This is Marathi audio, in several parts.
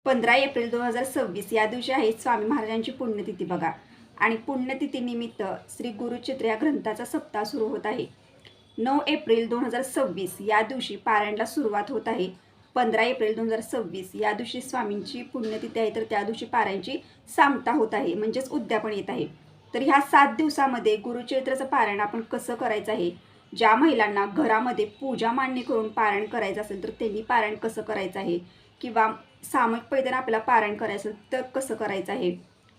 15 एप्रिल 2026 या दिवशी आहे स्वामी महाराजांची पुण्यतिथी बघा. आणि पुण्यतिथीनिमित्त श्री गुरुचित्र या ग्रंथाचा सप्ताह सुरू होत आहे. 9 एप्रिल 2026 या दिवशी पारायणला सुरुवात होत आहे. 15 एप्रिल 2026 या दिवशी स्वामींची पुण्यतिथी आहे, तर त्या दिवशी पारायणची सांगता होत आहे, म्हणजेच उद्यापन येत आहे. तर ह्या 7 दिवसामध्ये गुरुचरित्राचं पारायण आपण कसं करायचं आहे, ज्या महिलांना घरामध्ये पूजा मांडणी करून पारायण करायचं असेल तर त्यांनी पारायण कसं करायचं आहे, किंवा सामूहिक पैदल आपल्याला पारायण करायचं तर कसं करायचं आहे,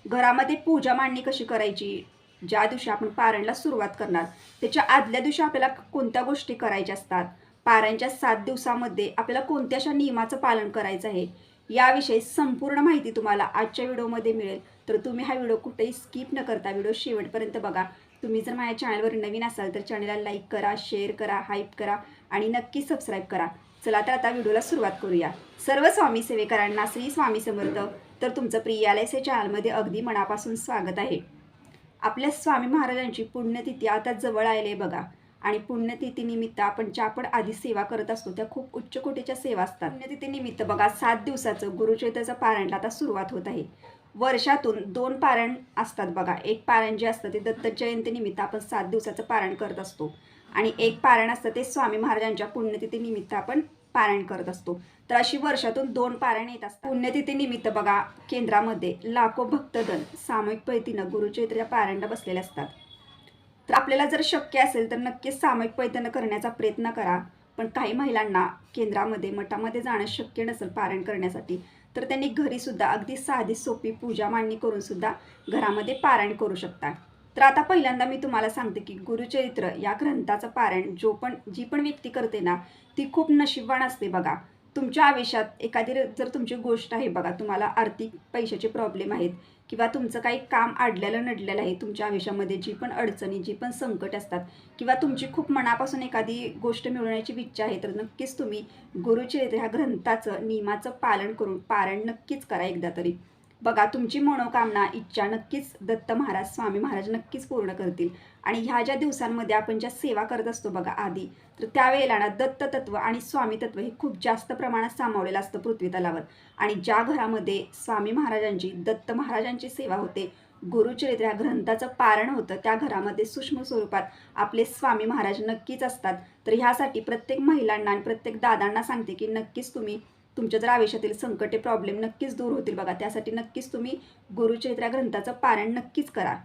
घरामध्ये पूजा मांडणी कशी करायची, ज्या दिवशी आपण पारायणला सुरुवात करणार त्याच्या आदल्या दिवशी आपल्याला कोणत्या गोष्टी करायच्या असतात, पारायणच्या 7 दिवसामध्ये आपल्याला कोणत्या अशा नियमाचं पालन करायचं आहे, याविषयी संपूर्ण माहिती तुम्हाला आजच्या व्हिडिओमध्ये मिळेल. तर तुम्ही हा व्हिडिओ कुठेही स्किप न करता व्हिडिओ शेवटपर्यंत बघा. तुम्ही जर माझ्या चॅनलवर नवीन असाल तर चॅनलला लाईक करा, शेअर करा, हाईप करा आणि नक्की सबस्क्राईब करा. चला तर आता व्हिडिओला सुरुवात करूया. सर्व स्वामी सेवेकरांना श्री स्वामी समर्थ. तर तुमचं प्रियालयचे चॅनलमध्ये अगदी मनापासून स्वागत आहे. आपल्या स्वामी महाराजांची पुण्यतिथी आता जवळ आली आहे बघा. आणि पुण्यतिथीनिमित्त आपण ज्या पण आधी सेवा करत असतो त्या खूप उच्च कोटीच्या सेवा असतात. पुण्यतिथीनिमित्त बघा 7 दिवसाचं गुरुचरित्राचं पारायणला आता सुरुवात होत आहे. वर्षातून 2 पारायण असतात बघा. एक पारायण जे असतं ते दत्त जयंतीनिमित्त आपण 7 दिवसाचं पारायण करत असतो, आणि एक पारायण असतं ते स्वामी महाराजांच्या पुण्यतिथीनिमित्त आपण पारायण करत असतो. तर अशी वर्षातून 2 पारायण येत असतात. पुण्यतिथीनिमित्त बघा केंद्रामध्ये लाखो भक्तदल सामूहिक पद्धतीनं गुरुचरित्राच्या पारायणला बसलेले असतात. तर आपल्याला जर शक्य असेल तर नक्कीच सामूहिक पैठण करण्याचा प्रयत्न करा. पण काही महिलांना केंद्रामध्ये मठामध्ये जाणं शक्य नसेल पारायण करण्यासाठी, तर त्यांनी घरीसुद्धा अगदी साधी सोपी पूजा मांडणी करून सुद्धा घरामध्ये पारायण करू शकता. तर आता पहिल्यांदा मी तुम्हाला सांगते की गुरुचरित्र या ग्रंथाचं पारायण जी पण व्यक्ती करते ना ती खूप नशीबवान असते बघा. तुमच्या आयुष्यात एखादी जर तुमची गोष्ट आहे बघा, तुम्हाला आर्थिक पैशाचे प्रॉब्लेम आहेत, किंवा तुमचं काही काम अडलेलं नडलेलं आहे तुमच्या आयुष्यामध्ये, जी पण अडचणी जी पण संकट असतात, किंवा तुमची खूप मनापासून एखादी गोष्ट मिळवण्याची इच्छा आहे, तर नक्कीच तुम्ही गुरुचरित्र ह्या ग्रंथाचं नियमाचं पालन करून पारायण नक्कीच करा एकदा तरी. बघा तुमची मनोकामना इच्छा नक्कीच दत्त महाराज स्वामी महाराज नक्कीच पूर्ण करतील. आणि ह्या ज्या दिवसांमध्ये आपण ज्या सेवा करत असतो बघा आधी, तर त्यावेळेला ना दत्त तत्व आणि स्वामी तत्व हे खूप जास्त प्रमाणात सामावलेलं असतं पृथ्वी तलावर. आणि ज्या घरामध्ये स्वामी महाराजांची दत्त महाराजांची सेवा होते, गुरुचरित्र या ग्रंथाचं पारण होतं, त्या घरामध्ये सूक्ष्म स्वरूपात आपले स्वामी महाराज नक्कीच असतात. तर ह्यासाठी प्रत्येक महिलांना आणि प्रत्येक दादांना सांगते की नक्कीच तुम्ही तुमच्या जर आयुष्यातील संकटे प्रॉब्लेम नक्कीच दूर होतील बघा. त्यासाठी नक्कीच तुम्ही गुरुचरित्र या ग्रंथाचं पारायण नक्कीच करा.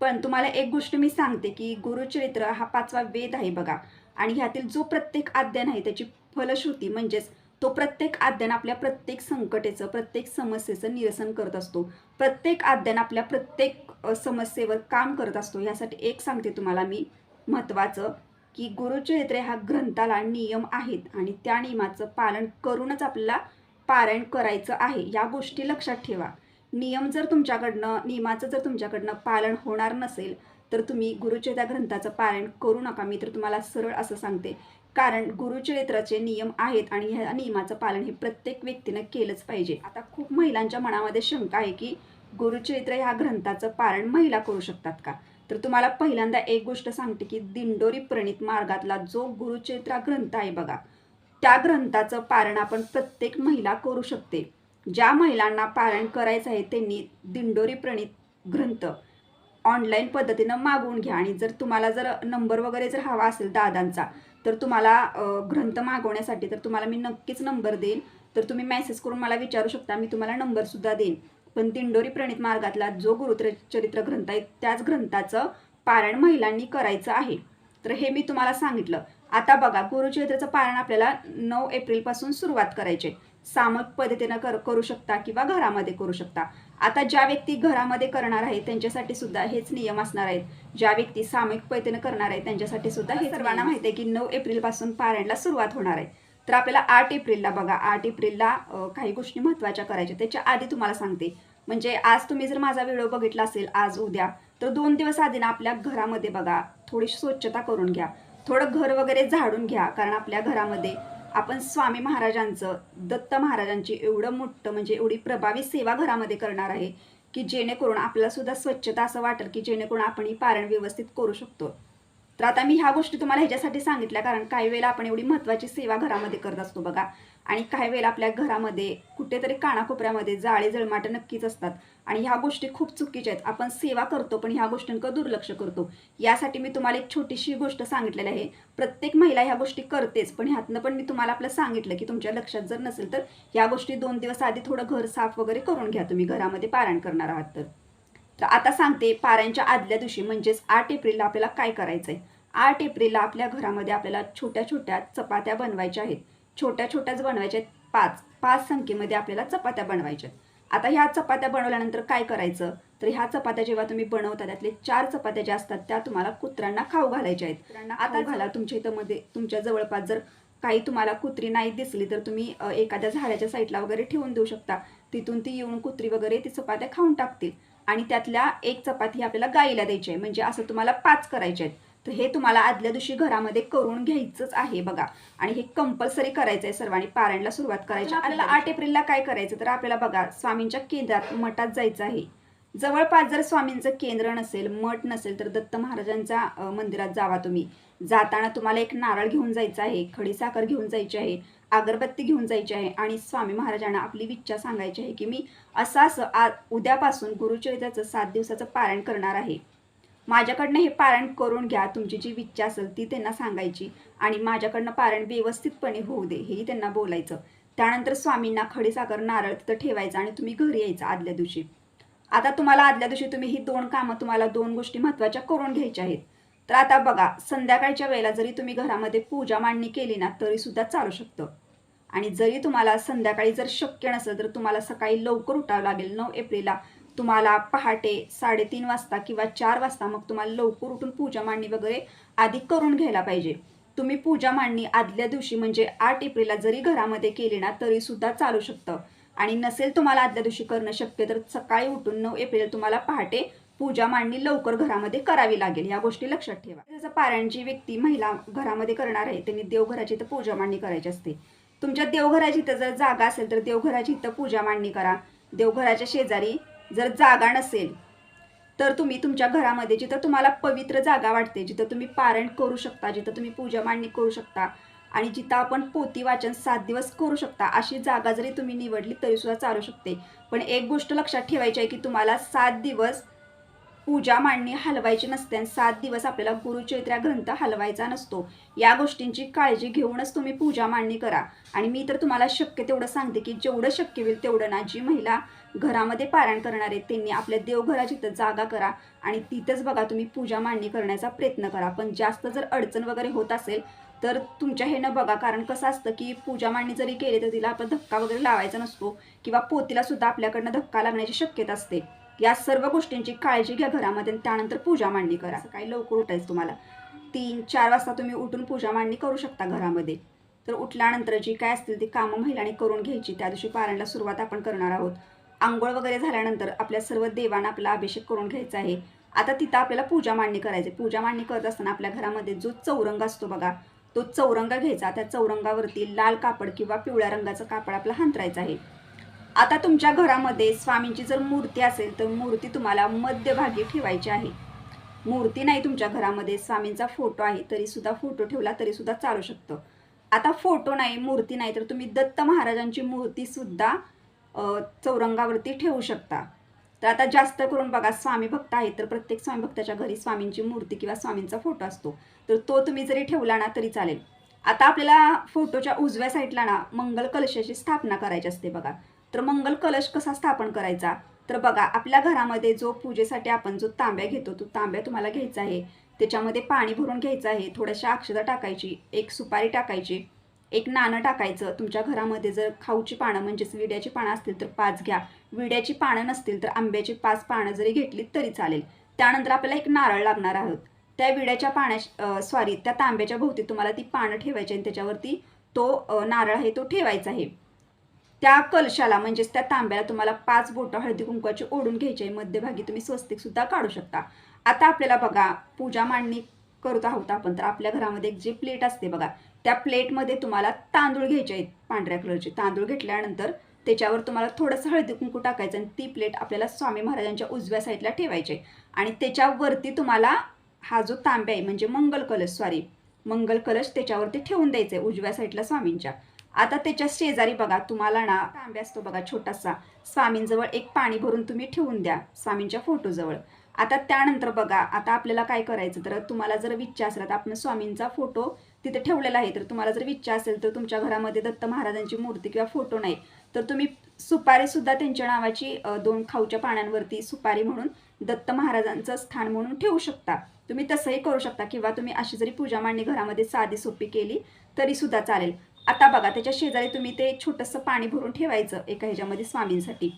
पण तुम्हाला एक गोष्ट मी सांगते की गुरुचरित्र हा 5वा वेद आहे बघा. आणि ह्यातील जो प्रत्येक अध्याय आहे त्याची फलश्रुती म्हणजेच तो प्रत्येक अध्याय आपल्या प्रत्येक संकटेचं प्रत्येक समस्येचं निरसन करत असतो. प्रत्येक अध्याय आपल्या प्रत्येक समस्येवर काम करत असतो. ह्यासाठी एक सांगते तुम्हाला मी महत्त्वाचं, की गुरुचरित्र ह्या ग्रंथाला नियम आहेत आणि त्या नियमाचं पालन करूनच आपल्याला पारायण करायचं आहे. या गोष्टी लक्षात ठेवा. नियमाचं जर तुमच्याकडनं पालन होणार नसेल तर तुम्ही गुरुचरित्र ग्रंथाचं पारायण करू नका. मी तर तुम्हाला सरळ असं सांगते, कारण गुरुचरित्राचे नियम आहेत आणि ह्या नियमाचं पालन हे प्रत्येक व्यक्तीनं केलंच पाहिजे. आता खूप महिलांच्या मनामध्ये शंका आहे की गुरुचरित्र ह्या ग्रंथाचं पारायण महिला करू शकतात का. तर तुम्हाला पहिल्यांदा एक गोष्ट सांगते की दिंडोरी प्रणित मार्गातला जो गुरुचरित्र ग्रंथ आहे बघा, त्या ग्रंथाचं पारायण आपण प्रत्येक महिला करू शकते. ज्या महिलांना पारायण करायचं आहे त्यांनी दिंडोरी प्रणित ग्रंथ ऑनलाईन पद्धतीनं मागवून घ्या. आणि जर तुम्हाला जर नंबर वगैरे जर हवा असेल दादांचा, तर तुम्हाला ग्रंथ मागवण्यासाठी तर तुम्हाला मी नक्कीच नंबर देईन. तर तुम्ही मेसेज करून मला विचारू शकता, मी तुम्हाला नंबरसुद्धा देईन. पण दिंडोरी प्रणित मार्गातला जो गुरुचरित्र ग्रंथ आहे त्याच ग्रंथाचं पारायण महिलांनी करायचं आहे. तर हे मी तुम्हाला सांगितलं. आता बघा गुरुचरित्राचं पारायण आपल्याला 9 एप्रिलपासून सुरुवात करायची. सामूहिक पद्धतीनं करू शकता किंवा घरामध्ये करू शकता. आता ज्या व्यक्ती घरामध्ये करणार आहे त्यांच्यासाठी सुद्धा हेच नियम असणार आहेत. ज्या व्यक्ती सामूहिक पद्धतीनं करणार आहे त्यांच्यासाठी सुद्धा हे सर्वांना माहिती आहे की 9 एप्रिलपासून पारायणला सुरुवात होणार आहे. तर आपल्याला 8 एप्रिलला बघा, 8 एप्रिलला काही गोष्टी महत्त्वाच्या करायच्या. त्याच्या आधी तुम्हाला सांगते, म्हणजे आज तुम्ही जर माझा व्हिडिओ बघितला असेल आज उद्या, तर 2 दिवस आधी ना आपल्या घरामध्ये बघा थोडीशी स्वच्छता करून घ्या. थोडं घर वगैरे झाडून घ्या. कारण आपल्या घरामध्ये आपण स्वामी महाराजांचं दत्त महाराजांची एवढं मोठं म्हणजे एवढी प्रभावी सेवा घरामध्ये करणार आहे की जेणेकरून आपल्याला सुद्धा स्वच्छता असं वाटेल की जेणेकरून आपण ही पारायण व्यवस्थित करू शकतो. तर आता मी ह्या गोष्टी तुम्हाला ह्याच्यासाठी सांगितल्या, कारण काही वेळेला आपण एवढी महत्त्वाची सेवा घरामध्ये करत असतो बघा, आणि काही वेळेला आपल्या घरामध्ये कुठेतरी कानाकोपऱ्यामध्ये जाळे जळमाटं नक्कीच असतात, आणि ह्या गोष्टी खूप चुकीच्या आहेत. आपण सेवा करतो पण ह्या गोष्टींकडे दुर्लक्ष करतो. यासाठी मी तुम्हाला एक छोटीशी गोष्ट सांगितलेली आहे. प्रत्येक महिला ह्या गोष्टी करतेच, पण ह्यातनं पण मी तुम्हाला आपलं सांगितलं की तुमच्या लक्षात जर नसेल तर ह्या गोष्टी 2 दिवस आधी थोडं घर साफ वगैरे करून घ्या तुम्ही घरामध्ये पारायण करणार आहात तर आता सांगते, पारायणच्या आदल्या दिवशी म्हणजेच 8 एप्रिलला आपल्याला काय करायचं आहे. 8 एप्रिलला आपल्या घरामध्ये आपल्याला छोट्या छोट्या चपात्या बनवायच्या आहेत. छोट्या छोट्याच बनवायच्या आहेत. 5 संख्येमध्ये आपल्याला चपात्या बनवायच्या आहेत. आता ह्या चपात्या बनवल्यानंतर काय करायचं, तर ह्या चपात्या जेव्हा तुम्ही बनवता त्यातले 4 चपात्या ज्या असतात त्या तुम्हाला कुत्र्यांना खाऊ घालायच्या आहेत. कुत्र्यांना आता घाला. तुमच्या इथं मध्ये तुमच्या जवळपास जर काही तुम्हाला कुत्री नाही दिसली तर तुम्ही एखाद्या झाडाच्या साईडला वगैरे ठेवून देऊ शकता. तिथून ती येऊन कुत्री वगैरे ती चपात्या खाऊन टाकतील, आणि त्यातल्या एक चपाती आपल्याला गाईला द्यायची आहे. म्हणजे असं तुम्हाला 5 करायचे आहेत. तर हे तुम्हाला आदल्या दिवशी घरामध्ये करून घ्यायचंच आहे बघा, आणि हे कंपल्सरी करायचं आहे सर्वांनी. पारायणला सुरुवात करायची. आपल्याला 8 एप्रिलला काय करायचं, तर आपल्याला बघा स्वामींच्या केंद्रात मठात जायचं आहे. जवळपास जर स्वामींचं केंद्र नसेल, मठ नसेल, तर दत्त महाराजांच्या मंदिरात जावा तुम्ही. जाताना तुम्हाला एक नारळ घेऊन जायचं आहे, खडीसाखर घेऊन जायची आहे, अगरबत्ती घेऊन जायची आहे, आणि स्वामी महाराजांना आपली इच्छा सांगायची आहे की मी असं उद्यापासून गुरुचरित्राचं 7 दिवसाचं पारायण करणार आहे. माझ्याकडनं हे पारायण करून घ्या. तुमची जी इच्छा असेल ती त्यांना सांगायची, आणि माझ्याकडनं पारायण व्यवस्थितपणे होऊ दे हेही त्यांना बोलायचं. त्यानंतर स्वामींना खडीसाखर नारळ तिथं ठेवायचं आणि तुम्ही घरी यायचं आदल्या दिवशी. आता तुम्हाला आदल्या दिवशी तुम्ही ही 2 कामं, तुम्हाला 2 गोष्टी महत्त्वाच्या करून घ्यायच्या आहेत. तर आता बघा, संध्याकाळच्या वेळेला जरी तुम्ही घरामध्ये पूजा मांडणी केली ना तरी सुद्धा चालू शकतं. आणि जरी तुम्हाला संध्याकाळी जर शक्य नसेल तर तुम्हाला सकाळी लवकर उठावं लागेल. 9 एप्रिलला तुम्हाला पहाटे 3:30 वाजता किंवा 4 वाजता मग तुम्हाला लवकर उठून पूजा मांडणी वगैरे आधी करून घ्यायला पाहिजे. तुम्ही पूजा मांडणी आदल्या दिवशी म्हणजे 8 एप्रिलला जरी घरामध्ये केली ना तरी सुद्धा चालू शकतं. आणि नसेल तुम्हाला आदल्या दिवशी करणं शक्य तर सकाळी उठून 9 एप्रिल तुम्हाला पहाटे पूजा मांडणी लवकर घरामध्ये करावी लागेल. या गोष्टी लक्षात ठेवा. जसं पारायण जी व्यक्ती महिला घरामध्ये करणार आहे त्यांनी देवघराची इथं पूजा मांडणी करायची असते. तुमच्या देवघराची इथं जर जागा असेल तर देवघराची इथं पूजा मांडणी करा. देवघराच्या शेजारी जर जागा नसेल तर तुम्ही तुमच्या घरामध्ये जिथं तुम्हाला पवित्र जागा वाटते, जिथं तुम्ही पारायण करू शकता, जिथं तुम्ही पूजा मांडणी करू शकता, आणि जिथं आपण पोथी वाचन 7 दिवस करू शकता अशी जागा जरी तुम्ही निवडली तरी सुद्धा चालू शकते. पण एक गोष्ट लक्षात ठेवायची आहे की तुम्हाला 7 दिवस पूजा मांडणी हलवायची नसते, आणि 7 दिवस आपल्याला गुरुचरित्र ग्रंथ हलवायचा नसतो. या गोष्टींची काळजी घेऊनच तुम्ही पूजा मांडणी करा. आणि मी तर तुम्हाला शक्य तेवढं सांगते की जेवढं शक्य होईल तेवढं ना, जी महिला घरामध्ये पारायण करणार आहे त्यांनी आपल्या देवघराची तर जागा करा आणि तिथंच बघा तुम्ही पूजा मांडणी करण्याचा प्रयत्न करा. पण जास्त जर अडचण वगैरे होत असेल तर तुमच्या हे न बघा, कारण कसं असतं की पूजा मांडणी जरी केली तर तिला आपण धक्का वगैरे लावायचा नसतो, किंवा पोतीला सुद्धा आपल्याकडनं धक्का लागण्याची शक्यता असते. या सर्व गोष्टींची काळजी घ्या घरामध्ये, त्यानंतर पूजा मांडणी करा. सकाळी लवकर उठायचं तुम्हाला. 3-4 वाजता तुम्ही उठून पूजा मांडणी करू शकता घरामध्ये. तर उठल्यानंतर जी काय असतील ती कामं महिलांनी करून घ्यायची. त्या दिवशी पारायणला सुरुवात आपण करणार आहोत. आंघोळ वगैरे झाल्यानंतर आपल्या सर्व देवांना आपला अभिषेक करून घ्यायचा आहे. आता तिथं आपल्याला पूजा मांडणी करायची. पूजा मांडणी करत असताना आपल्या घरामध्ये जो चौरंग असतो बघा, तो चौरंग घ्यायचा. त्या चौरंगावरती लाल कापड किंवा पिवळ्या रंगाचं कापड आपलं हांतरायचं आहे. आता तुमच्या घरामध्ये स्वामींची जर मूर्ती असेल तर मूर्ती तुम्हाला मध्यभागी ठेवायची आहे. मूर्ती नाही तुमच्या घरामध्ये, स्वामींचा फोटो आहे तरी सुद्धा फोटो ठेवला तरी सुद्धा चालू शकतं. आता फोटो नाही, मूर्ती नाही, तर तुम्ही दत्त महाराजांची मूर्ती सुद्धा चौरंगावरती ठेवू शकता. तर आता जास्त करून बघा स्वामी भक्त आहेत तर प्रत्येक स्वामी भक्ताच्या घरी स्वामींची मूर्ती किंवा स्वामींचा फोटो असतो, तर तो तुम्ही जरी ठेवला ना तरी चालेल. आता आपल्याला फोटोच्या उजव्या साईडला ना मंगल कलशाची स्थापना करायची असते बघा. तर मंगल कलश कसा स्थापन करायचा, तर बघा आपल्या घरामध्ये जो पूजेसाठी आपण जो तांब्या घेतो तो तांब्या तुम्हाला घ्यायचा आहे. त्याच्यामध्ये पाणी भरून घ्यायचं आहे, थोड्याशा अक्षता टाकायची, एक सुपारी टाकायची, एक नाणं टाकायचं. तुमच्या घरामध्ये जर खाऊची पानं म्हणजेच विड्याची पानं असतील तर 5 घ्या, विड्याची पानं नसतील तर आंब्याची 5 पानं जरी घेतली तरी चालेल. त्यानंतर आपल्याला एक नारळ लागणार आहोत. त्या विड्याच्या त्या तांब्याच्या भोवती तुम्हाला ती पानं ठेवायची आणि त्याच्यावरती तो नारळ आहे तो ठेवायचा आहे. त्या कलशाला म्हणजेच त्या तांब्याला तुम्हाला 5 बोटं हळदी कुंकवाची ओढून घ्यायची आहे. मध्यभागी तुम्ही स्वस्तिक सुद्धा काढू शकता. आता आपल्याला बघा पूजा मांडणी करत आहोत आपण, तर आपल्या घरामध्ये एक जी प्लेट असते बघा, त्या प्लेटमध्ये तुम्हाला तांदूळ घ्यायचे आहेत, पांढऱ्या कलरचे तांदूळ. घेतल्यानंतर त्याच्यावर तुम्हाला थोडंसं हळदी कुंकू टाकायचं आणि ती प्लेट आपल्याला स्वामी महाराजांच्या उजव्या साईडला ठेवायची आणि त्याच्यावरती तुम्हाला हा जो तांब्या आहे म्हणजे मंगल कलश, मंगल कलश त्याच्यावरती ठेवून द्यायचा आहे उजव्या साईडला स्वामींच्या. आता त्याच्या शेजारी बघा तुम्हाला ना तांब्या असतो बघा छोटासा, स्वामींजवळ एक पाणी भरून तुम्ही ठेवून द्या स्वामींच्या फोटोजवळ. आता त्यानंतर बघा आता आपल्याला काय करायचं, तर तुम्हाला जर इच्छा असेल तर आपण स्वामींचा फोटो तिथे ठेवलेला आहे, तर तुम्हाला जर इच्छा असेल तर तुमच्या घरामध्ये दत्त महाराजांची मूर्ती किंवा फोटो नाही तर तुम्ही सुपारी सुद्धा त्यांच्या नावाची 2 खाऊच्या पाण्यावरती सुपारी म्हणून दत्त महाराजांचं स्थान म्हणून ठेवू शकता. तुम्ही तसंही करू शकता किंवा तुम्ही अशी जरी पूजा मांडणी घरामध्ये साधी सोपी केली तरी सुद्धा चालेल. आता बघा त्याच्या शेजारी तुम्ही ते छोटंसं पाणी भरून ठेवायचं एका ह्याच्यामध्ये स्वामींसाठी.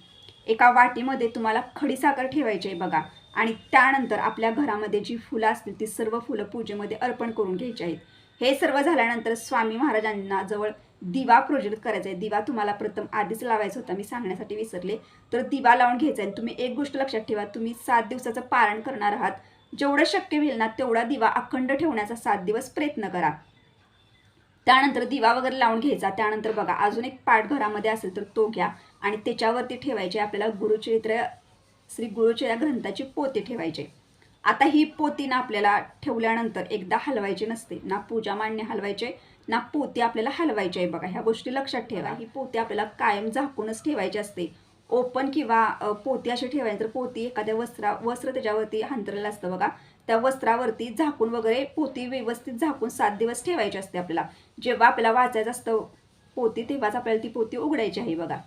एका वाटीमध्ये तुम्हाला खडीसाखर ठेवायची आहे बघा. आणि त्यानंतर आपल्या घरामध्ये जी फुलं असतील ती सर्व फुलं पूजेमध्ये अर्पण करून घ्यायची आहेत. हे सर्व झाल्यानंतर स्वामी महाराजांना जवळ दिवा प्रोजेक्ट करायचा आहे. दिवा तुम्हाला प्रथम आधीच लावायचा होता, मी सांगण्यासाठी विसरले. तर दिवा लावून घ्यायचा आहे. तुम्ही एक गोष्ट लक्षात ठेवा, तुम्ही 7 दिवसाचं पारण करणार आहात, जेवढं शक्य होईल ना तेवढा दिवा अखंड ठेवण्याचा 7 दिवस प्रयत्न करा. त्यानंतर दिवा वगैरे लावून घ्यायचा. त्यानंतर बघा अजून एक पाट घरामध्ये असेल तर तो घ्या आणि त्याच्यावरती ठेवायचे आपल्याला गुरुचरित्र, श्री गुरुचरित्र ग्रंथाची पोती ठेवायची. आता ही पोती ना आपल्याला ठेवल्यानंतर एकदा हलवायची नसते, ना पूजा मांडणी हलवायचे ना पोती आपल्याला हलवायची आहे बघा. ह्या गोष्टी लक्षात ठेवा. ही पोती आपल्याला कायम झाकूनच ठेवायची असते. ओपन किंवा पोती अशी ठेवायची तर पोती एखाद्या वस्त्र त्याच्यावरती अंतरलेलं असतं बघा, त्या वस्त्रावरती झाकून वगैरे पोती व्यवस्थित झाकून 7 दिवस ठेवायची असते आपल्याला. जेव्हा आपल्याला वाचायचं असतं पोती तेव्हाच आपल्याला ती पोती उघडायची आहे बघा.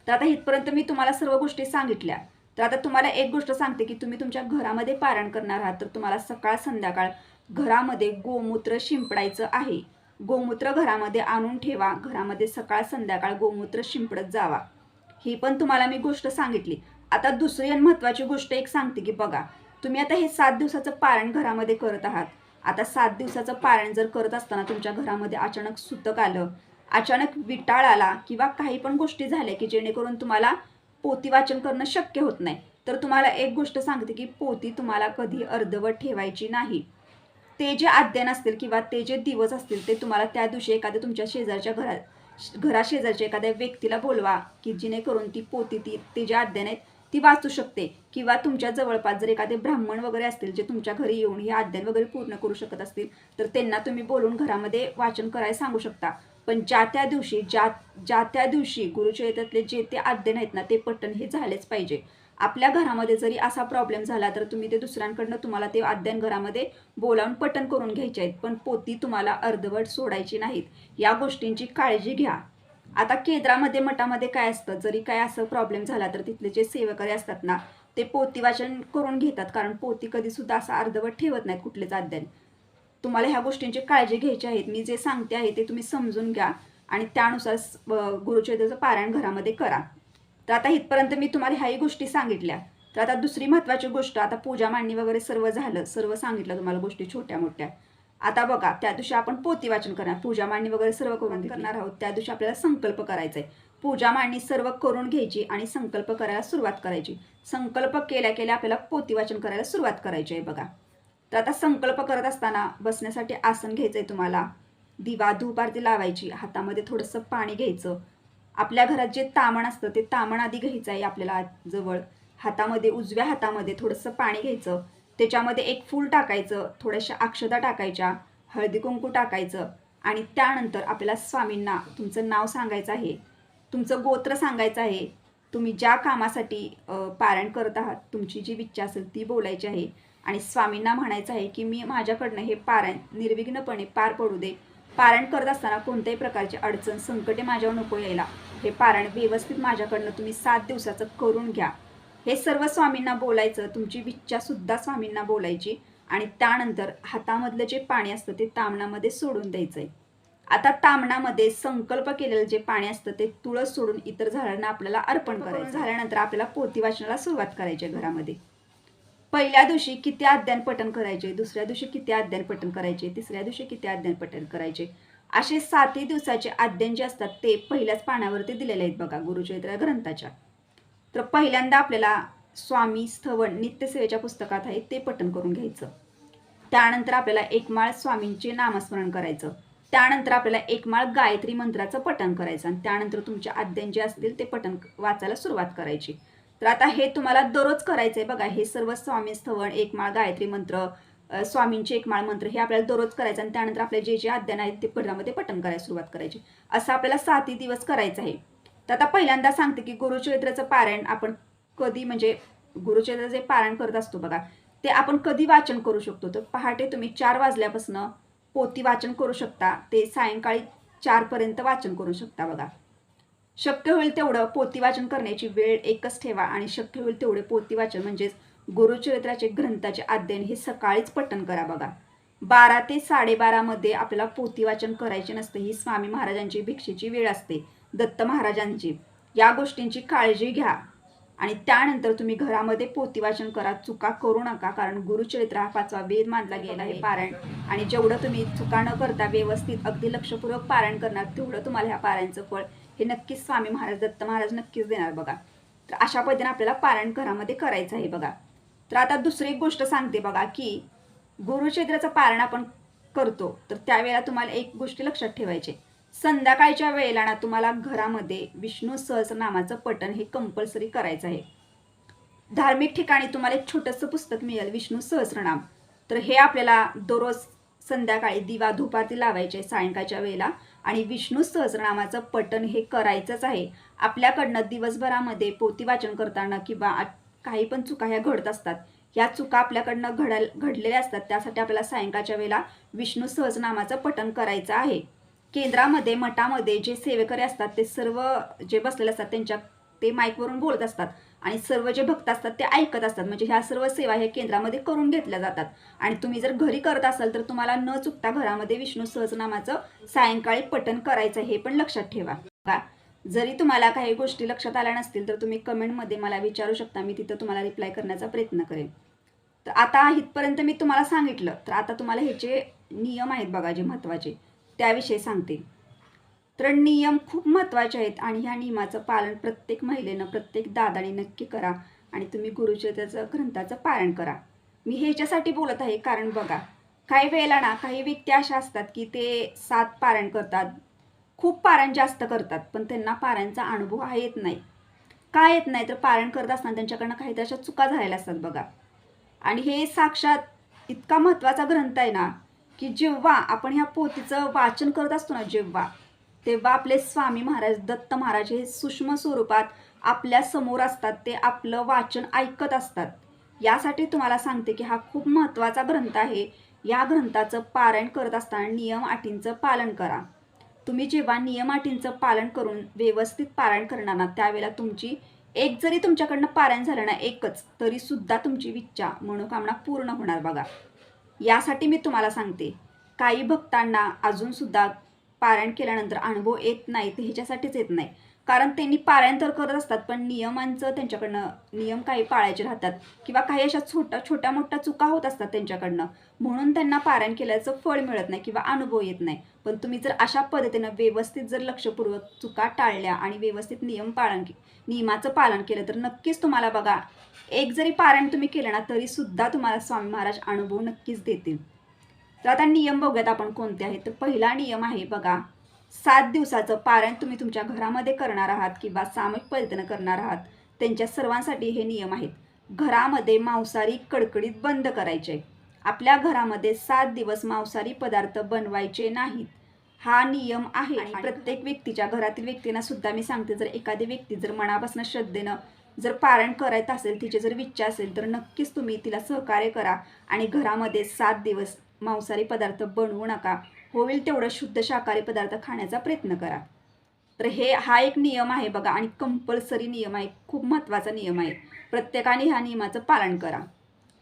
तर आता इथपर्यंत मी तुम्हाला सर्व गोष्टी सांगितल्या. तर आता तुम्हाला एक गोष्ट सांगते की तुम्ही तुमच्या घरामध्ये पारायण करणार आहात तर तुम्हाला सकाळ संध्याकाळ घरामध्ये गोमूत्र शिंपडायचं आहे. गोमूत्र घरामध्ये आणून ठेवा. घरामध्ये सकाळ संध्याकाळ गोमूत्र शिंपडत जावा. ही पण तुम्हाला मी गोष्ट सांगितली. आता दुसरी आणि महत्त्वाची गोष्ट एक सांगते की बघा तुम्ही आता हे 7 दिवसाचं पारायण घरामध्ये करत आहात. आता 7 दिवसाचं पारायण जर करत असताना तुमच्या घरामध्ये अचानक सुतक आलं, अचानक विटाळ आला किंवा काही पण गोष्टी झाल्या की जेणेकरून तुम्हाला पोती वाचन करणं शक्य होत नाही, तर तुम्हाला एक गोष्ट सांगते की पोती तुम्हाला कधी अर्धवट ठेवायची नाही. ते जे अध्ययन असतील किंवा ते जे दिवस असतील ते तुम्हाला त्या दिवशी एखाद्या तुमच्या शेजारच्या घराशेजारच्या एखाद्या व्यक्तीला बोलवा की जेणेकरून ती पोती ते जे अध्ययन आहेत ती वाचू शकते. किंवा तुमच्या जवळपास जर एखादे ब्राह्मण वगैरे असतील जे तुमच्या घरी येऊन हे अध्ययन वगैरे पूर्ण करू शकत असतील तर त्यांना तुम्ही बोलून घरामध्ये वाचन करायला सांगू शकता. पण ज्या त्या दिवशी गुरुचरित्रातले जे ते अध्ययन आहेत ना ते पठण हे झालेच पाहिजे. आपल्या घरामध्ये जरी असा प्रॉब्लेम झाला तर तुम्ही ते दुसऱ्यांकडनं तुम्हाला ते अध्ययन घरामध्ये बोलावून पठण करून घ्यायचे आहेत, पण पोती तुम्हाला अर्धवट सोडायची नाहीत. या गोष्टींची काळजी घ्या. आता केंद्रामध्ये मठामध्ये काय असतं, जरी काय असं प्रॉब्लेम झाला तर तिथले जे सेवकरी असतात ना ते पोती वाचन करून घेतात, कारण पोती कधीसुद्धा असं अर्धवट ठेवत नाहीत कुठलेच अध्ययन. तुम्हाला ह्या गोष्टींची काळजी घ्यायची आहेत. मी जे सांगते आहे ते तुम्ही समजून घ्या आणि त्यानुसार गुरुचरित्राचं पारायण घरामध्ये करा. तर आता इथपर्यंत मी तुम्हाला ह्याही गोष्टी सांगितल्या. तर आता दुसरी महत्त्वाची गोष्ट, आता पूजा मांडणी वगैरे सर्व झालं, सर्व सांगितलं तुम्हाला गोष्टी छोट्या मोठ्या. आता बघा त्या दिवशी आपण पोती वाचन करणार, पूजा मांडणी वगैरे सर्व करून करणार आहोत. त्या दिवशी आपल्याला संकल्प करायचा आहे. पूजा मांडणी सर्व करून घ्यायची आणि संकल्प करायला सुरुवात करायची. संकल्प केल्या केल्या आपल्याला पोती वाचन करायला सुरुवात करायची आहे बघा. तर आता संकल्प करत असताना बसण्यासाठी आसन घ्यायचं आहे तुम्हाला. दिवा धूप आरती लावायची. हातामध्ये थोडंसं पाणी घ्यायचं. आपल्या घरात जे तामण असतं ते तामण आधी घ्यायचं आहे आपल्याला जवळ. हातामध्ये उजव्या हातामध्ये थोडंसं पाणी घ्यायचं. त्याच्यामध्ये एक फूल टाकायचं, थोड्याशा अक्षता टाकायच्या, हळदी कुंकू टाकायचं आणि त्यानंतर आपल्याला स्वामींना तुमचं नाव सांगायचं आहे, तुमचं गोत्र सांगायचं आहे, तुम्ही ज्या कामासाठी पारायण करत आहात तुमची जी इच्छा असेल ती बोलायची आहे आणि स्वामींना म्हणायचं आहे की मी माझ्याकडनं हे पारायण निर्विघ्नपणे पार पडू दे. पारायण करत असताना कोणत्याही प्रकारची अडचण संकटे माझ्यावर नको यायला. हे पारायण व्यवस्थित माझ्याकडनं तुम्ही 7 दिवसाचं करून घ्या. हे सर्व स्वामींना बोलायचं. तुमची इच्छासुद्धा स्वामींना बोलायची आणि त्यानंतर हातामधलं जे पाणी असतं ते तामणामध्ये सोडून द्यायचं आहे. आता तामणामध्ये संकल्प केलेलं जे पाणी असतं ते तुळस सोडून इतर झाडांना आपल्याला अर्पण करायचं. झाल्यानंतर आपल्याला पोथी वाचनाला सुरुवात करायची आहे घरामध्ये. पहिल्या दिवशी किती अध्ययन पठण करायचे, दुसऱ्या दिवशी किती अध्ययन पठण करायचे, तिसऱ्या दिवशी किती अध्ययन पठण करायचे, असे 7 दिवसाचे अध्ययन जे असतात ते पहिल्याच पानावरती दिलेले आहेत बघा गुरुचरित्र ग्रंथाच्या. तर पहिल्यांदा आपल्याला स्वामी स्थवन नित्यसेवेच्या पुस्तकात आहे ते पठण करून घ्यायचं. त्यानंतर आपल्याला एक माळ स्वामींचे नामस्मरण करायचं. त्यानंतर आपल्याला एक माळ गायत्री मंत्राचं पठण करायचं आणि त्यानंतर तुमचे अध्ययन जे असतील ते पठण वाचायला सुरुवात करायची. तर आता हे तुम्हाला दररोज करायचं आहे बघा. हे सर्व स्वामी स्थवन, एक माळ गायत्री मंत्र, स्वामींचे एक माळ मंत्र हे आपल्याला दररोज करायचं आणि त्यानंतर आपले जे जे अध्यान आहेत ते घरामध्ये पठण करायला सुरुवात करायची. असं आपल्याला 7 दिवस करायचं आहे. तर आता पहिल्यांदा सांगते की गुरुचरित्राचं पारायण आपण कधी म्हणजे गुरुचरित्र जे पारायण करत असतो बघा ते आपण कधी वाचन करू शकतो. तर पहाटे तुम्ही 4 वाजल्यापासून पोथी वाचन करू शकता ते सायंकाळी 4 पर्यंत वाचन करू शकता बघा. शक्य होईल तेवढं पोथी वाचन करण्याची वेळ एकच ठेवा आणि शक्य होईल तेवढे पोथी वाचन म्हणजेच गुरुचरित्राचे ग्रंथाचे अध्ययन हे सकाळीच पठण करा बघा. 12 ते 12:30 मध्ये आपल्याला पोथी वाचन करायचे नसते. ही स्वामी महाराजांची भिक्षेची वेळ असते, दत्त महाराजांची. या गोष्टींची काळजी घ्या आणि त्यानंतर तुम्ही घरामध्ये पोथी वाचन करा. चुका करू नका, कारण गुरुचरित्र हा 5वा वेद मानला गेला आहे पारायण. आणि जेवढं तुम्ही चुका न करता व्यवस्थित अगदी लक्षपूर्वक पारायण करणार तेवढं तुम्हाला ह्या पारायणचं फळ हे नक्कीच स्वामी महाराज दत्त महाराज नक्कीच देणार बघा. तर अशा पद्धतीने आपल्याला पारायण घरामध्ये करायचं आहे बघा. तर आता दुसरी एक गोष्ट सांगते बघा की गुरुचरित्राचं पारायण आपण करतो तर त्यावेळेला तुम्हाला एक गोष्टी लक्षात ठेवायचे. संध्याकाळच्या वेळेला ना तुम्हाला घरामध्ये विष्णू सहस्रनामाचं पठण हे कंपल्सरी करायचं आहे. धार्मिक ठिकाणी तुम्हाला एक छोटंसं पुस्तक मिळेल विष्णू सहस्रनाम. तर हे आपल्याला दररोज संध्याकाळी दिवा धुपारती लावायचे सायंकाळच्या वेळेला आणि विष्णू सहस्रनामाचं पठण हे करायचंच आहे. आपल्याकडनं दिवसभरामध्ये पोथी वाचन करताना किंवा काही पण चुका ह्या घडत असतात. ह्या चुका आपल्याकडनं घडलेल्या असतात. त्यासाठी आपल्याला सायंकाळच्या वेळेला विष्णू सहस्रनामाचं पठण करायचं आहे. केंद्रामध्ये मठामध्ये जे सेवेकरी असतात ते सर्व जे बसलेले असतात त्यांच्या ते माईकवरून बोलत असतात आणि सर्व जे भक्त असतात ते ऐकत असतात. म्हणजे ह्या सर्व सेवा ह्या केंद्रामध्ये करून घेतल्या जातात. आणि तुम्ही जर घरी करत असाल तर तुम्हाला न चुकता घरामध्ये विष्णू सहस्रनामाचं सायंकाळी पठण करायचं हे पण लक्षात ठेवा. जरी तुम्हाला काही गोष्टी लक्षात आल्या नसतील तर तुम्ही कमेंटमध्ये मला विचारू शकता. मी तिथं तुम्हाला रिप्लाय करण्याचा प्रयत्न करेन. तर आता इथपर्यंत मी तुम्हाला सांगितलं. तर आता तुम्हाला ह्याचे नियम आहेत बघा जे महत्त्वाचे त्याविषयी सांगते. तर नियम खूप महत्त्वाचे आहेत आणि ह्या नियमाचं पालन प्रत्येक महिलेनं प्रत्येक दादाने नक्की करा आणि तुम्ही गुरुचरित्राचं ग्रंथाचं पारायण करा. मी ह्याच्यासाठी बोलत आहे कारण बघा काही वेळेला ना काही व्यक्ती अशा असतात की ते 7 पारायण करतात, खूप पारायण जास्त करतात पण त्यांना पारायणचा अनुभव हा येत नाही. का येत नाही तर पारायण करत असताना त्यांच्याकडनं काहीतरी अशा चुका झालेल्या असतात बघा. आणि हे साक्षात इतका महत्त्वाचा ग्रंथ आहे ना की जेव्हा आपण ह्या पोथीचं वाचन करत असतो ना तेव्हा आपले स्वामी महाराज दत्त महाराज हे सूक्ष्म स्वरूपात आपल्या समोर असतात. ते आपलं वाचन ऐकत असतात. यासाठी तुम्हाला सांगते की हा खूप महत्त्वाचा ग्रंथ आहे. या ग्रंथाचं पारायण करत असताना नियम अटींचं पालन करा. तुम्ही जेव्हा नियम अटींचं पालन करून व्यवस्थित पारायण करणार ना त्यावेळेला तुमची एक जरी तुमच्याकडनं पारायण झालं ना एकच तरी सुद्धा तुमची इच्छा मनोकामना पूर्ण होणार बघा. यासाठी मी तुम्हाला सांगते. काही भक्तांना अजून सुद्धा पारायण केल्यानंतर अनुभव येत नाही ते ह्याच्यासाठीच येत नाही कारण त्यांनी पारायण तर करत असतात पण नियमांचं त्यांच्याकडनं नियम काही पाळायचे राहतात किंवा काही अशा छोट्या मोठ्या चुका होत असतात त्यांच्याकडनं म्हणून त्यांना पारायण केल्याचं फळ मिळत नाही किंवा अनुभव येत नाही. पण तुम्ही जर अशा पद्धतीनं व्यवस्थित जर लक्षपूर्वक चुका टाळल्या आणि व्यवस्थित नियमाचं पालन केलं तर नक्कीच तुम्हाला बघा एक जरी पारायण तुम्ही केलं ना तरी सुद्धा तुम्हाला स्वामी महाराज अनुभव नक्कीच देतील. तर आता नियम बघूयात आपण कोणते आहेत. तर पहिला नियम आहे बघा 7 दिवसाचं पारायण तुम्ही तुमच्या घरामध्ये करणार आहात किंवा सामूहिक पद्धतीनं करणार आहात त्यांच्या सर्वांसाठी हे नियम आहेत. घरामध्ये मांसाहारी कडकडीत बंद करायचे. आपल्या घरामध्ये 7 दिवस मांसाहारी पदार्थ बनवायचे नाहीत. हा नियम आहे आणि प्रत्येक व्यक्तीच्या घरातील व्यक्तींना सुद्धा मी सांगते जर एखादी व्यक्ती जर मनापासून श्रद्धेनं जर पारायण करायचं असेल तिची जर इच्छा असेल तर नक्कीच तुम्ही तिला सहकार्य करा आणि घरामध्ये 7 दिवस मांसाहारी पदार्थ बनवू नका. होईल तेवढं शुद्ध शाकाहारी पदार्थ खाण्याचा प्रयत्न करा. तर हा एक नियम आहे बघा आणि कंपल्सरी नियम आहे. खूप महत्त्वाचा नियम आहे. प्रत्येकाने ह्या नियमाचं पालन करा.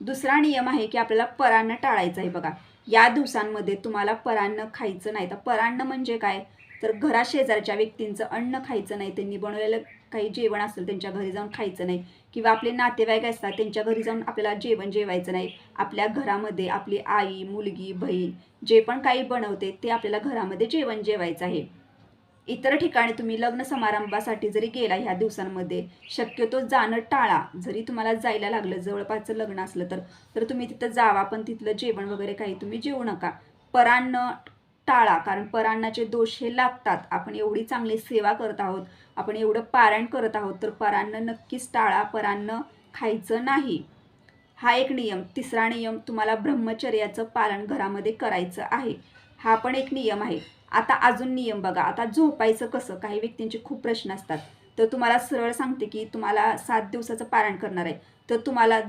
दुसरा नियम आहे की आपल्याला परान्न टाळायचं आहे बघा. या दिवसांमध्ये तुम्हाला परान्न खायचं नाही. तर परान्न म्हणजे काय तर घराशेजारच्या व्यक्तींचं अन्न खायचं नाही. त्यांनी बनवलेलं काही जेवण असेल त्यांच्या घरी जाऊन खायचं नाही किंवा आपले नातेवाईक असतात त्यांच्या घरी जाऊन आपल्याला जेवण जेवायचं नाही. आपल्या घरामध्ये आपली आई मुलगी बहीण जे पण काही बनवते ते आपल्याला घरामध्ये जेवण जेवायचं आहे. इतर ठिकाणी तुम्ही लग्न समारंभासाठी जरी गेला ह्या दिवसांमध्ये शक्यतो जाणं टाळा. जरी तुम्हाला जायला लागलं जवळपासचं लग्न असलं तर तुम्ही तिथं जावा पण तिथलं जेवण वगैरे काही तुम्ही जेवू नका. परान्न टाळा कारण परान्नाचे दोष हे लागतात. आपण एवढी चांगली सेवा करत आहोत, आपण एवढं पारायण करत आहोत तर परान्न नक्कीच टाळा. परान्न खायचं नाही. हा एक नियम. तिसरा नियम, तुम्हाला ब्रह्मचर्याचं पालन घरामध्ये करायचं आहे. हा पण एक नियम आहे. आता अजून नियम बघा. आता झोपायचं कसं? काही व्यक्तींचे खूप प्रश्न असतात. तर तुम्हाला सरळ सांगते की तुम्हाला 7 दिवसाचं पारायण करणार आहे. तर तुम्हाला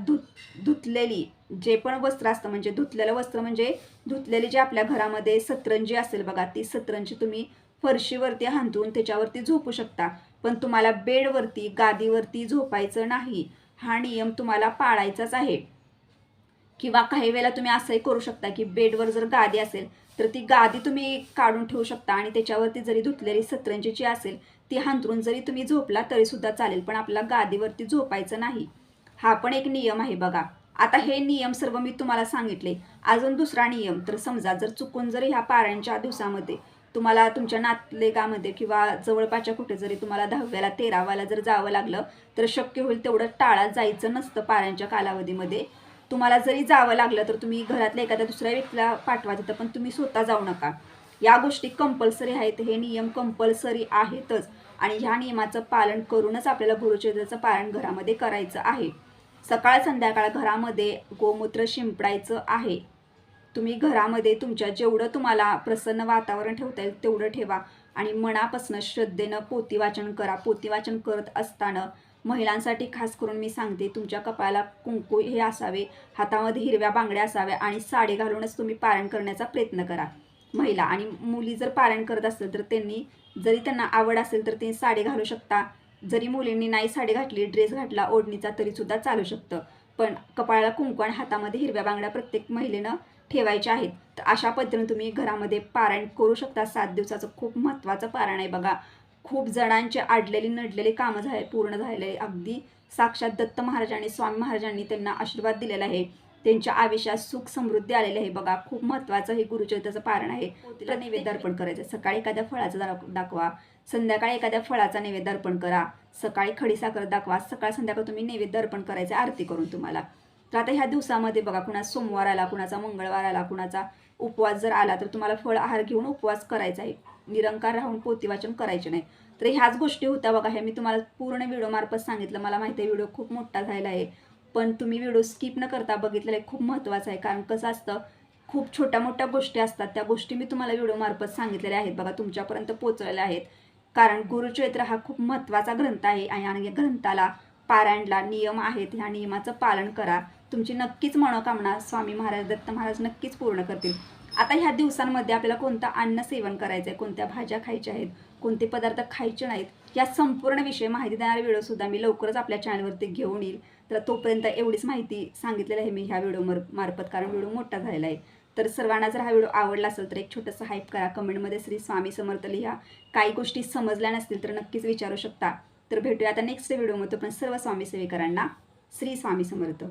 धुतलेली जे पण वस्त्र असतं, म्हणजे धुतलेलं वस्त्र म्हणजे धुतलेली जी आपल्या घरामध्ये सतरंजी असेल बघा, ती सतरंजी तुम्ही फरशीवरती हांतरून त्याच्यावरती झोपू शकता. पण तुम्हाला बेडवरती, गादीवरती झोपायचं नाही. हा नियम तुम्हाला पाळायचाच आहे. किंवा काही वेळेला तुम्ही असंही करू शकता की बेडवर जर गादी असेल तर ती गादी तुम्ही काढून ठेवू शकता आणि त्याच्यावरती जरी धुतलेली सतरंजीची असेल ती हांतरून जरी तुम्ही झोपला तरीसुद्धा चालेल, पण आपला गादीवरती झोपायचं नाही. हा पण एक नियम आहे बघा. आता हे नियम सर्व मी तुम्हाला सांगितले. अजून दुसरा नियम, तर समजा जर चुकून जरी ह्या पारायणच्या दिवसामध्ये तुम्हाला तुमच्या नातलेगामध्ये किंवा जवळपासच्या कुठे जरी तुम्हाला 10व्याला 13वाला जर जावं लागलं तर शक्य होईल तेवढं टाळा, जायचं नसतं पारायणच्या कालावधीमध्ये. तुम्हाला जरी जावं लागलं तर तुम्ही घरातल्या एखाद्या दुसऱ्या व्यक्तीला पाठवा तिथं, पण तुम्ही स्वतः जाऊ नका. या गोष्टी कंपल्सरी आहेत. हे नियम कंपल्सरी आहेतच आणि ह्या नियमाचं पालन करूनच आपल्याला गुरुचरित्राचं पारायण घरामध्ये करायचं आहे. सकाळ संध्याकाळ घरामध्ये गोमूत्र शिंपडायचं आहे. तुम्ही घरामध्ये तुमच्या जेवढं तुम्हाला प्रसन्न वातावरण ठेवता येईल तेवढं ठेवा आणि मनापासून श्रद्धेनं पोथी वाचन करा. पोथी वाचन करत असताना महिलांसाठी खास करून मी सांगते, तुमच्या कपाळाला कुंकू हे असावे, हातामध्ये हिरव्या बांगड्या असाव्या आणि साडी घालूनच तुम्ही पारायण करण्याचा प्रयत्न करा. महिला आणि मुली जर पारायण करत असेल तर त्यांनी, जरी त्यांना आवड असेल तर ते साडी घालू शकता. जरी मुलींनी नाही साडी घातली, ड्रेस घातला ओढणीचा तरीसुद्धा चालू शकतं. पण कपाळाला कुंकू आणि हातामध्ये हिरव्या बांगड्या प्रत्येक महिलेनं ठेवायच्या आहेत. तर अशा पद्धतीने तुम्ही घरामध्ये पारायण करू शकता. 7 दिवसाचं खूप महत्त्वाचं पारायण आहे बघा. खूप जणांची अडलेली नडलेली कामं पूर्ण झालेले. अगदी साक्षात दत्त महाराजांनी, स्वामी महाराजांनी त्यांना आशीर्वाद दिलेला आहे. त्यांच्या आयुष्यात सुख समृद्धी आलेली आहे बघा. खूप महत्त्वाचं हे गुरुचरित्राचं पारायण आहे. तिला नैवेद्य अर्पण करायचं. सकाळी एखाद्या फळाचा दाखवा, संध्याकाळी एखाद्या फळाचा नैवेद्य अर्पण करा, सकाळी खडीसाखर दाखवा, सकाळ संध्याकाळ तुम्ही नैवेद्य अर्पण करायचं आरती करून तुम्हाला. तर आता ह्या दिवसामध्ये बघा, कुणाचा सोमवार आला, कुणाचा मंगळवार आला, कुणाचा उपवास जर आला तर तुम्हाला फळ आहार घेऊन उपवास करायचा आहे. निरंकार राहून पोथी वाचन करायचे नाही. तर ह्याच गोष्टी होत्या बघा. हे मी तुम्हाला पूर्ण व्हिडिओमार्फत सांगितलं. मला माहिती आहे व्हिडिओ खूप मोठा झालेला आहे, पण तुम्ही व्हिडिओ स्किप न करता बघितलेला आहे. खूप महत्त्वाचं आहे. कारण कसं असतं, खूप छोट्या मोठ्या गोष्टी असतात, त्या गोष्टी मी तुम्हाला व्हिडिओमार्फत सांगितलेल्या आहेत बघा, तुमच्यापर्यंत पोहोचलेल्या आहेत. कारण गुरुचरित्र हा खूप महत्त्वाचा ग्रंथ आहे आणि या ग्रंथाला, पारायणला नियम आहेत. ह्या नियमाचं पालन करा. तुमची नक्कीच मनोकामना स्वामी महाराज, दत्त महाराज नक्कीच पूर्ण करतील. आता ह्या दिवसांमध्ये आपल्याला कोणतं अन्न सेवन करायचं आहे, कोणत्या भाज्या खायच्या आहेत, कोणते पदार्थ खायचे नाहीत, या संपूर्ण विषय माहिती देणारा व्हिडिओसुद्धा मी लवकरच आपल्या चॅनलवरती घेऊन येईल. तर तोपर्यंत एवढीच माहिती सांगितलेली आहे मी ह्या व्हिडिओ मार्फत, कारण व्हिडिओ मोठा झालेला आहे. तर सर्वांना जर हा व्हिडिओ आवडला असेल तर एक छोटंसं हाईप करा, कमेंटमध्ये श्री स्वामी समर्थ लिहा. काही गोष्टी समजल्या नसतील तर नक्कीच विचारू शकता. तर भेटूया आता नेक्स्ट व्हिडिओमध्ये. पण सर्व स्वामी सेवेकरांना श्री स्वामी समर्थ.